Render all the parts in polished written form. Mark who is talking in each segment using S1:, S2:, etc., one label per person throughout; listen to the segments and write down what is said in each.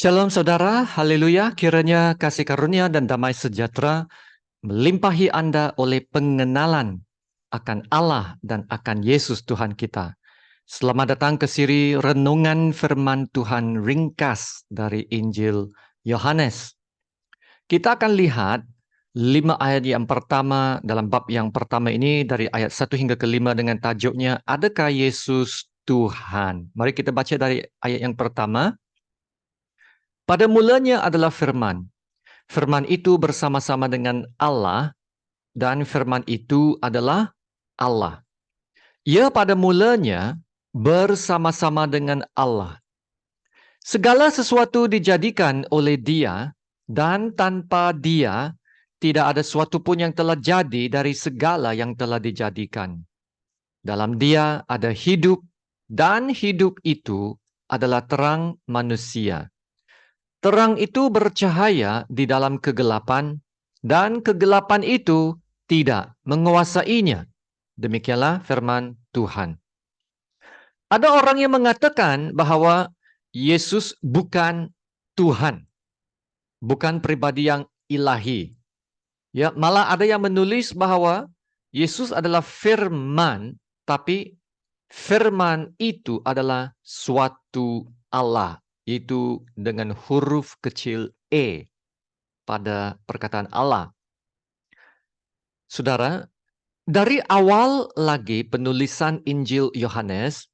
S1: Shalom saudara, haleluya, kiranya kasih karunia dan damai sejahtera melimpahi Anda oleh pengenalan akan Allah dan akan Yesus Tuhan kita. Selamat datang ke siri Renungan Firman Tuhan ringkas dari Injil Yohanes. Kita akan lihat 5 ayat yang pertama dalam bab yang pertama ini dari ayat 1 hingga ke 5 dengan tajuknya Adakah Yesus Tuhan? Mari kita baca dari ayat yang pertama. Pada mulanya adalah firman. Firman itu bersama-sama dengan Allah, dan firman itu adalah Allah. Ia pada mulanya bersama-sama dengan Allah. Segala sesuatu dijadikan oleh Dia, dan tanpa Dia tidak ada sesuatu pun yang telah jadi dari segala yang telah dijadikan. Dalam Dia ada hidup, dan hidup itu adalah terang manusia. Terang itu bercahaya di dalam kegelapan, dan kegelapan itu tidak menguasainya. Demikianlah firman Tuhan. Ada orang yang mengatakan bahwa Yesus bukan Tuhan, bukan pribadi yang ilahi. Ya, malah ada yang menulis bahwa Yesus adalah firman, tapi firman itu adalah suatu Allah. Itu dengan huruf kecil E pada perkataan Allah. Saudara, dari awal lagi penulisan Injil Yohanes,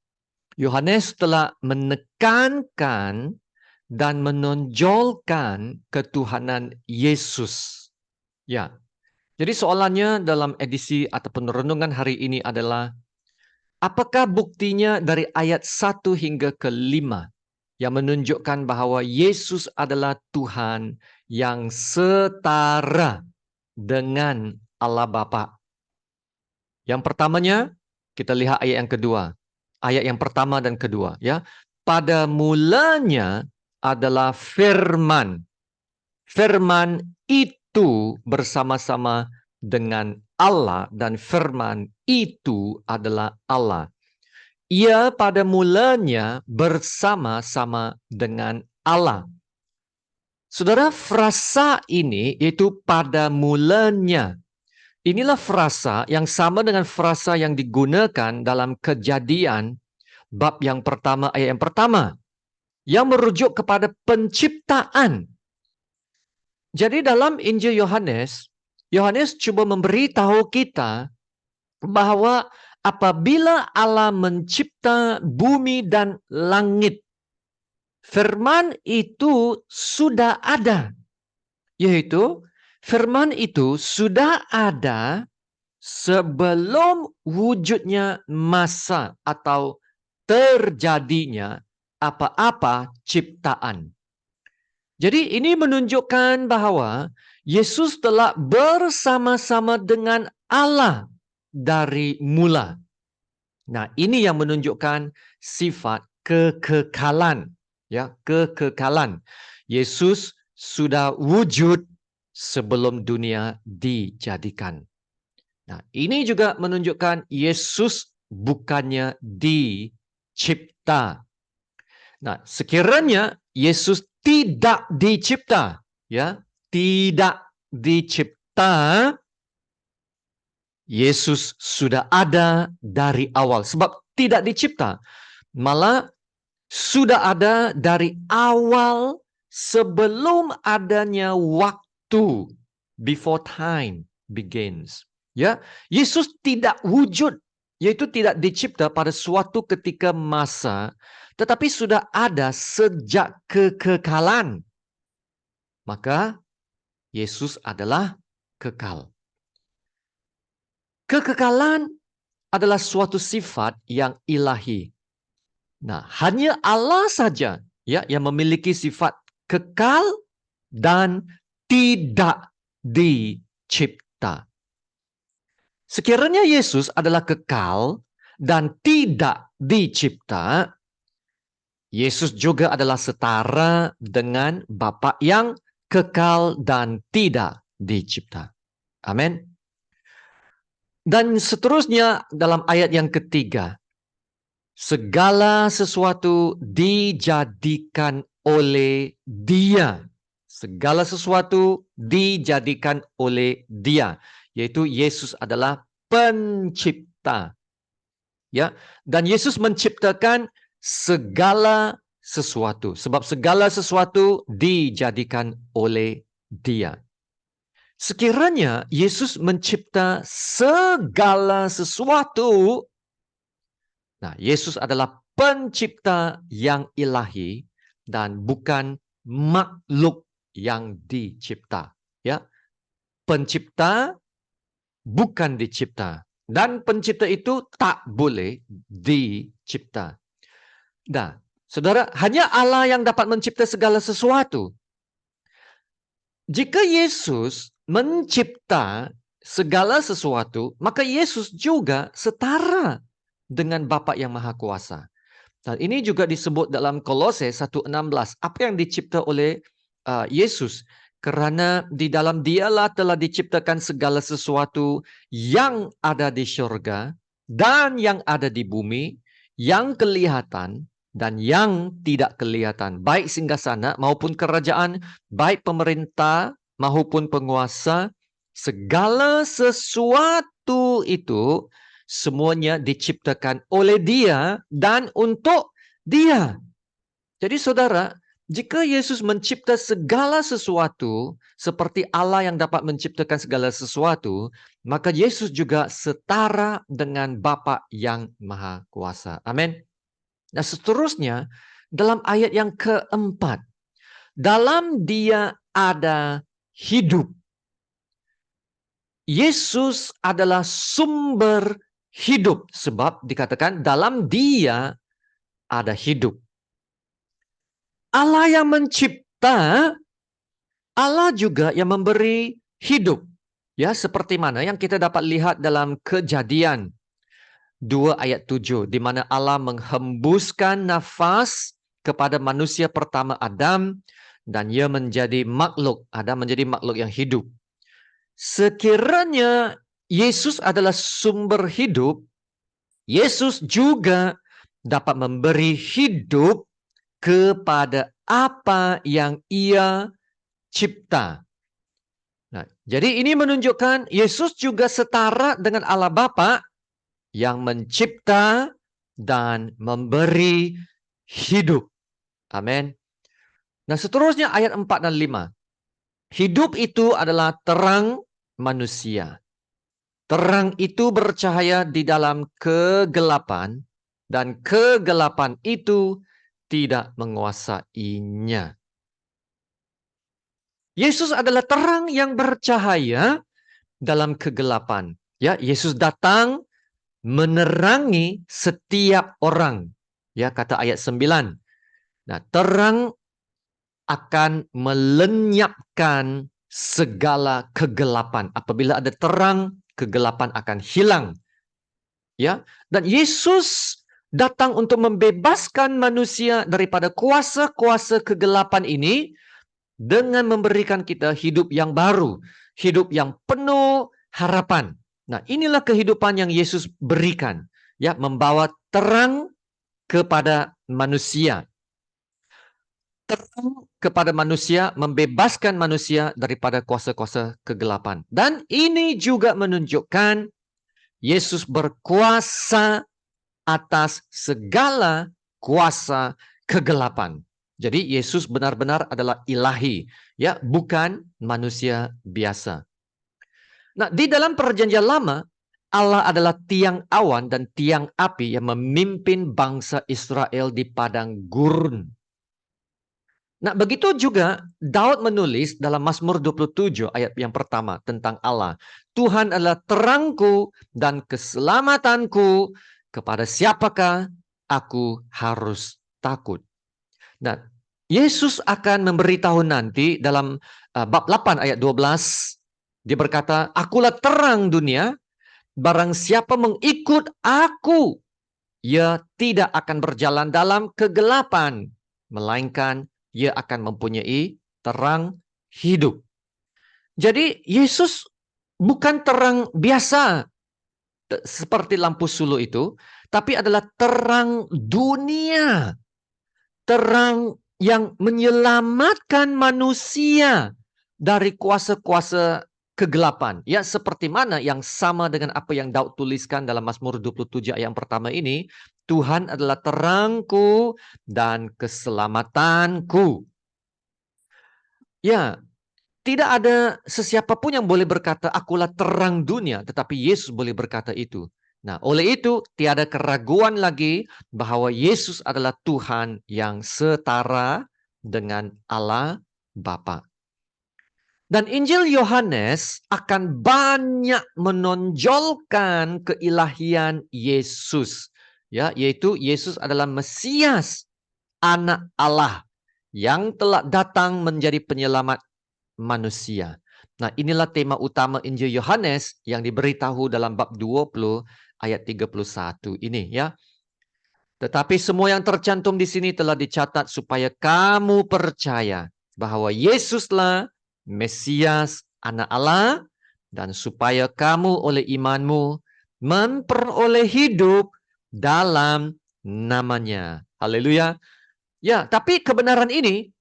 S1: Yohanes telah menekankan dan menonjolkan ketuhanan Yesus. Ya, jadi soalannya dalam edisi ataupun renungan hari ini adalah, apakah buktinya dari ayat 1 hingga ke 5 yang menunjukkan bahwa Yesus adalah Tuhan yang setara dengan Allah Bapa? Yang pertamanya, kita lihat ayat yang kedua. Ayat yang pertama dan kedua. Ya. Pada mulanya adalah firman. Firman itu bersama-sama dengan Allah, dan firman itu adalah Allah. Ia pada mulanya bersama-sama dengan Allah. Saudara, frasa ini yaitu pada mulanya. Inilah frasa yang sama dengan frasa yang digunakan dalam Kejadian bab yang pertama ayat yang pertama, yang merujuk kepada penciptaan. Jadi dalam Injil Yohanes, Yohanes coba memberitahu kita bahwa apabila Allah mencipta bumi dan langit, firman itu sudah ada. Yaitu, firman itu sudah ada sebelum wujudnya masa atau terjadinya apa-apa ciptaan. Jadi ini menunjukkan bahwa Yesus telah bersama-sama dengan Allah dari mula. Nah, ini yang menunjukkan sifat kekekalan, ya, kekekalan. Yesus sudah wujud sebelum dunia dijadikan. Nah, ini juga menunjukkan Yesus bukannya dicipta. Nah, sekiranya Yesus tidak dicipta, ya, tidak dicipta, Yesus sudah ada dari awal. Sebab tidak dicipta, malah sudah ada dari awal sebelum adanya waktu, before time begins. Ya, Yesus tidak wujud, yaitu tidak dicipta pada suatu ketika masa, tetapi sudah ada sejak kekekalan. Maka Yesus adalah kekal. Kekekalan adalah suatu sifat yang ilahi. Nah, hanya Allah saja ya yang memiliki sifat kekal dan tidak dicipta. Sekiranya Yesus adalah kekal dan tidak dicipta, Yesus juga adalah setara dengan Bapa yang kekal dan tidak dicipta. Amin. Dan seterusnya dalam ayat yang ketiga, segala sesuatu dijadikan oleh Dia. Segala sesuatu dijadikan oleh Dia, yaitu Yesus adalah pencipta. Ya, dan Yesus menciptakan segala sesuatu, sebab segala sesuatu dijadikan oleh Dia. Sekiranya Yesus mencipta segala sesuatu, nah, Yesus adalah pencipta yang ilahi dan bukan makhluk yang dicipta. Ya, pencipta bukan dicipta, dan pencipta itu tak boleh dicipta. Nah, saudara, hanya Allah yang dapat mencipta segala sesuatu. Jika Yesus mencipta segala sesuatu, maka Yesus juga setara dengan Bapa yang Maha Kuasa. Dan ini juga disebut dalam Kolose 1:16. Apa yang dicipta oleh Yesus? Kerana di dalam Dialah telah diciptakan segala sesuatu yang ada di syurga dan yang ada di bumi, yang kelihatan dan yang tidak kelihatan, baik singgasana maupun kerajaan, baik pemerintah maupun penguasa. Segala sesuatu itu semuanya diciptakan oleh Dia dan untuk Dia. Jadi saudara, jika Yesus mencipta segala sesuatu seperti Allah yang dapat menciptakan segala sesuatu, maka Yesus juga setara dengan Bapa yang Maha Kuasa. Amin. Nah, seterusnya dalam ayat yang keempat, dalam Dia ada hidup. Yesus adalah sumber hidup, sebab dikatakan dalam Dia ada hidup. Allah yang mencipta, Allah juga yang memberi hidup. Ya, seperti mana yang kita dapat lihat dalam Kejadian 2 ayat 7, di mana Allah menghembuskan nafas kepada manusia pertama Adam, dan ia menjadi makhluk. Adam menjadi makhluk yang hidup. Sekiranya Yesus adalah sumber hidup, Yesus juga dapat memberi hidup kepada apa yang Ia cipta. Nah, jadi ini menunjukkan Yesus juga setara dengan Allah Bapa yang mencipta dan memberi hidup. Amin. Nah, seterusnya ayat 4 dan 5. Hidup itu adalah terang manusia. Terang itu bercahaya di dalam kegelapan, dan kegelapan itu tidak menguasainya. Yesus adalah terang yang bercahaya dalam kegelapan. Ya, Yesus datang menerangi setiap orang. Ya, kata ayat 9. Nah, terang akan melenyapkan segala kegelapan. Apabila ada terang, kegelapan akan hilang. Ya, dan Yesus datang untuk membebaskan manusia daripada kuasa-kuasa kegelapan ini dengan memberikan kita hidup yang baru, hidup yang penuh harapan. Nah, inilah kehidupan yang Yesus berikan, ya, membawa terang kepada manusia. Terang kepada manusia, membebaskan manusia daripada kuasa-kuasa kegelapan. Dan ini juga menunjukkan Yesus berkuasa atas segala kuasa kegelapan. Jadi Yesus benar-benar adalah ilahi, ya, bukan manusia biasa. Nah, di dalam Perjanjian Lama, Allah adalah tiang awan dan tiang api yang memimpin bangsa Israel di padang gurun. Nah, begitu juga Daud menulis dalam Mazmur 27 ayat yang pertama tentang Allah. Tuhan adalah terangku dan keselamatanku, kepada siapakah aku harus takut? Nah, Yesus akan memberitahu nanti dalam bab 8 ayat 12. Dia berkata, akulah terang dunia, barang siapa mengikut aku, ia tidak akan berjalan dalam kegelapan, melainkan ia akan mempunyai terang hidup. Jadi Yesus bukan terang biasa seperti lampu suluh itu, tapi adalah terang dunia. Terang yang menyelamatkan manusia dari kuasa-kuasa kegelapan. Ya, seperti mana yang sama dengan apa yang Daud tuliskan dalam Mazmur 27 ayat yang pertama ini. Tuhan adalah terangku dan keselamatanku. Ya, tidak ada sesiapa pun yang boleh berkata, akulah terang dunia, tetapi Yesus boleh berkata itu. Nah, oleh itu, tiada keraguan lagi bahwa Yesus adalah Tuhan yang setara dengan Allah Bapa. Dan Injil Yohanes akan banyak menonjolkan keilahian Yesus. Ya, yaitu Yesus adalah Mesias, anak Allah, yang telah datang menjadi penyelamat manusia. Nah, inilah tema utama Injil Yohanes yang diberitahu dalam bab 20 ayat 31 ini ya. Tetapi semua yang tercantum di sini telah dicatat supaya kamu percaya bahwa Yesuslah Mesias, anak Allah, dan supaya kamu oleh imanmu memperoleh hidup dalam namanya. Haleluya. Ya, tapi kebenaran ini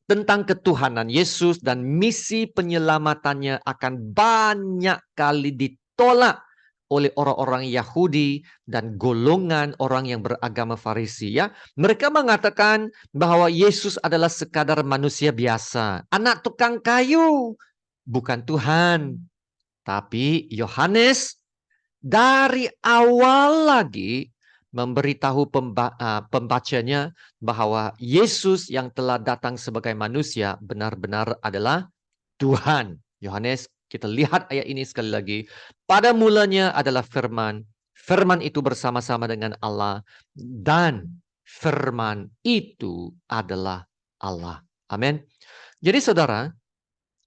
S1: tentang ketuhanan Yesus dan misi penyelamatannya akan banyak kali ditolak oleh orang-orang Yahudi dan golongan orang yang beragama Farisi ya. Mereka mengatakan bahwa Yesus adalah sekadar manusia biasa, anak tukang kayu, bukan Tuhan. Tapi Yohanes dari awal lagi memberitahu pembacanya bahwa Yesus yang telah datang sebagai manusia benar-benar adalah Tuhan. Yohanes, kita lihat ayat ini sekali lagi. Pada mulanya adalah firman. Firman itu bersama-sama dengan Allah. Dan firman itu adalah Allah. Amin. Jadi saudara,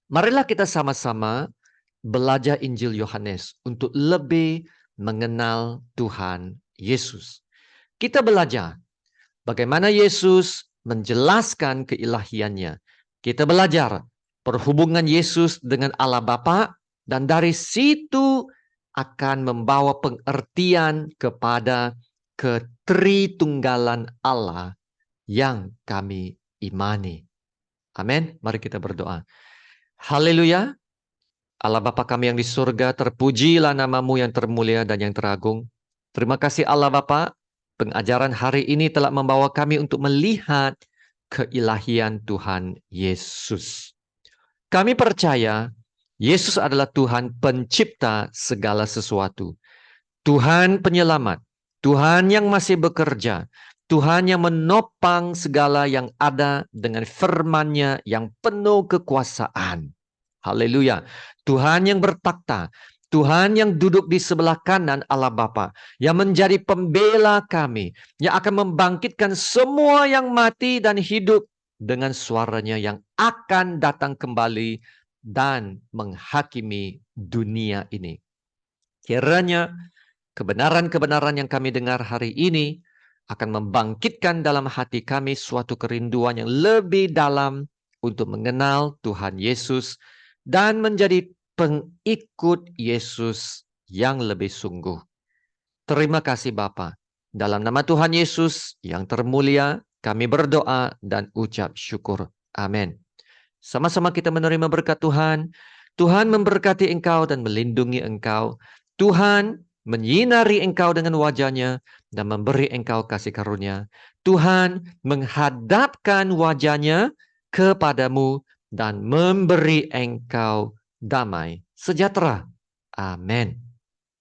S1: marilah kita sama-sama belajar Injil Yohanes untuk lebih mengenal Tuhan Yesus. Kita belajar bagaimana Yesus menjelaskan keilahiannya. Kita belajar perhubungan Yesus dengan Allah Bapa, dan dari situ akan membawa pengertian kepada ketritunggalan Allah yang kami imani. Amin. Mari kita berdoa. Haleluya. Allah Bapa kami yang di surga, terpujilah namamu yang termulia dan yang teragung. Terima kasih Allah Bapa, pengajaran hari ini telah membawa kami untuk melihat keilahian Tuhan Yesus. Kami percaya Yesus adalah Tuhan pencipta segala sesuatu. Tuhan penyelamat, Tuhan yang masih bekerja, Tuhan yang menopang segala yang ada dengan firman-Nya yang penuh kekuasaan. Haleluya. Tuhan yang bertakhta, Tuhan yang duduk di sebelah kanan Allah Bapa, yang menjadi pembela kami, yang akan membangkitkan semua yang mati dan hidup dengan suaranya yang akan datang kembali dan menghakimi dunia ini. Kiranya kebenaran-kebenaran yang kami dengar hari ini akan membangkitkan dalam hati kami suatu kerinduan yang lebih dalam untuk mengenal Tuhan Yesus dan menjadi pengikut Yesus yang lebih sungguh. Terima kasih Bapa. Dalam nama Tuhan Yesus yang termulia, kami berdoa dan ucap syukur. Amin. Sama-sama kita menerima berkat Tuhan. Tuhan memberkati engkau dan melindungi engkau. Tuhan menyinari engkau dengan wajah-Nya dan memberi engkau kasih karunia. Tuhan menghadapkan wajah-Nya kepadamu dan memberi engkau damai sejahtera. Amin.